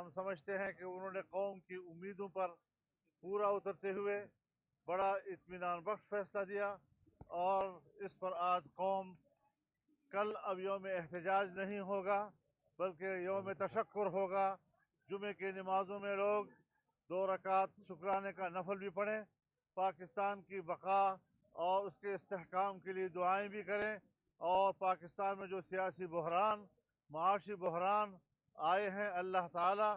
ہم سمجھتے ہیں کہ انہوں نے قوم کی امیدوں پر پورا اترتے ہوئے بڑا اطمینان بخش فیصلہ دیا، اور اس پر آج قوم کل اب یوم احتجاج نہیں ہوگا بلکہ یوم تشکر ہوگا۔ جمعے کی نمازوں میں لوگ 2 رکعت شکرانے کا نفل بھی پڑھیں، پاکستان کی بقا اور اس کے استحکام کے لیے دعائیں بھی کریں، اور پاکستان میں جو سیاسی بحران، معاشی بحران آئے ہیں، اللہ تعالیٰ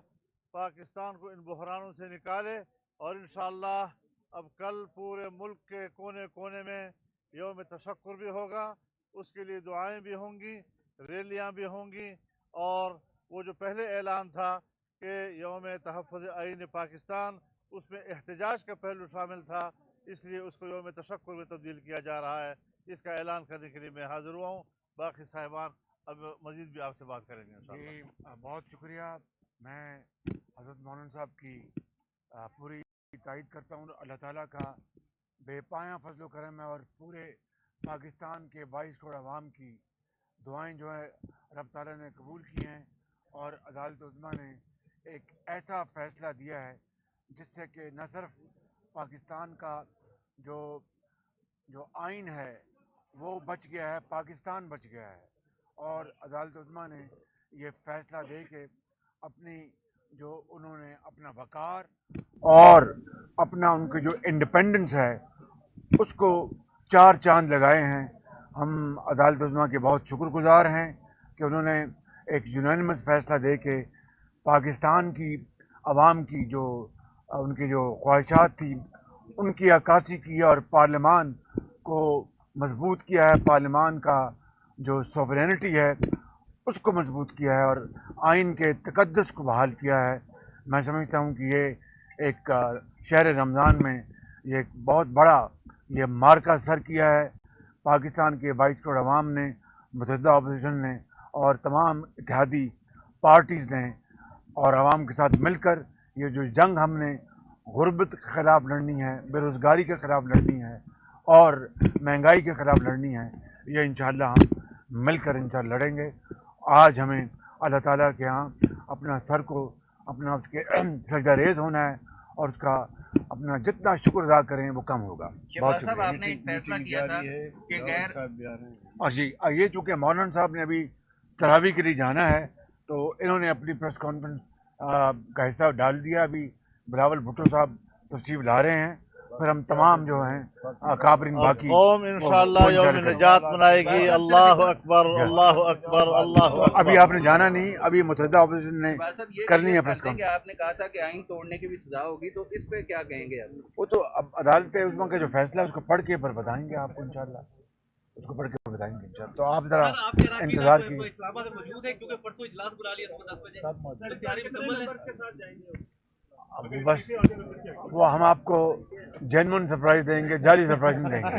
پاکستان کو ان بحرانوں سے نکالے، اور انشاءاللہ اب کل پورے ملک کے کونے کونے میں یوم تشکر بھی ہوگا، اس کے لیے دعائیں بھی ہوں گی، ریلیاں بھی ہوں گی، اور وہ جو پہلے اعلان تھا کہ یوم تحفظ آئین پاکستان، اس میں احتجاج کا پہلو شامل تھا، اس لیے اس کو یوم تشکر میں تبدیل کیا جا رہا ہے۔ اس کا اعلان کرنے کے لیے میں حاضر ہوا ہوں۔ باقی صاحبان اب مزید بھی آپ سے بات کریں گے انشاءاللہ۔ جی بہت شکریہ۔ میں حضرت مولانا صاحب کی پوری تائید کرتا ہوں۔ اللہ تعالیٰ کا بے پایاں فضل و کرم ہے، اور پورے پاکستان کے 22 کروڑ عوام کی دعائیں جو ہے رب تعالیٰ نے قبول کی ہیں، اور عدالت عظمیٰ نے ایک ایسا فیصلہ دیا ہے جس سے کہ نہ صرف پاکستان کا جو آئین ہے وہ بچ گیا ہے، پاکستان بچ گیا ہے، اور عدالت عظمیٰ نے یہ فیصلہ دے کے اپنی جو انہوں نے اپنا وقار اور اپنا ان کی جو انڈیپینڈنس ہے اس کو 4 چاند لگائے ہیں۔ ہم عدالت عظمیٰ کے بہت شکر گزار ہیں کہ انہوں نے ایک یونانیمس فیصلہ دے کے پاکستان کی عوام کی جو ان کی جو خواہشات تھی ان کی عکاسی کی، اور پارلیمان کو مضبوط کیا ہے، پارلیمان کا جو سوورینٹی ہے اس کو مضبوط کیا ہے، اور آئین کے تقدس کو بحال کیا ہے۔ میں سمجھتا ہوں کہ یہ ایک شہر رمضان میں یہ ایک بہت بڑا یہ مارکہ سر کیا ہے۔ پاکستان کے 22 کروڑ عوام نے، متحدہ اپوزیشن نے، اور تمام اتحادی پارٹیز نے اور عوام کے ساتھ مل کر یہ جو جنگ ہم نے غربت کے خلاف لڑنی ہے، بے روزگاری کے خلاف لڑنی ہے، اور مہنگائی کے خلاف لڑنی ہے، یہ انشاءاللہ ہم مل کر انشاءاللہ لڑیں گے۔ آج ہمیں اللہ تعالیٰ کے ہاں اپنا سر کو اپنا اس کے سجدہ ریز ہونا ہے، اور اس کا اپنا جتنا شکر ادا کریں وہ کم ہوگا۔ بہت صاحب آپ نے ایک فیصلہ کیا تھا کہ غیر اور جی یہ چونکہ مولانا صاحب نے ابھی تراویح کے لیے جانا ہے تو انہوں نے اپنی پریس کانفرنس کا حصہ ڈال دیا۔ ابھی بلاول بھٹو صاحب تشریف لا رہے ہیں، پھر ہم تمام جو ہیں اکابرین باقی قوم انشاءاللہ یوم نجات منائے گی۔ اللہ اکبر، اللہ اکبر، اللہ اکبر۔ ابھی آپ نے جانا نہیں، ابھی متحدہ اپوزیشن نے کرنی ہے پریس کانفرنس۔ آپ نے کہا تھا کہ آئین توڑنے کی بھی سزا ہوگی، تو اس پہ کیا کہیں گے آپ؟ وہ تو اب عدالت عظمیٰ کا جو فیصلہ ہے اس کو پڑھ کے پھر بتائیں گے آپ کو انشاءاللہ، اس کو پڑھ کے بتائیں گے انشاءاللہ۔ تو آپ ذرا انتظار کیجیے۔ اسلام آباد میں موجود ہے کیونکہ پرسوں اجلاس بلا لیا 10 بجے، تیاری مکمل ہے؟ بس وہ ہم آپ کو جینون سرپرائز دیں گے، جعلی سرپرائز نہیں دیں گے۔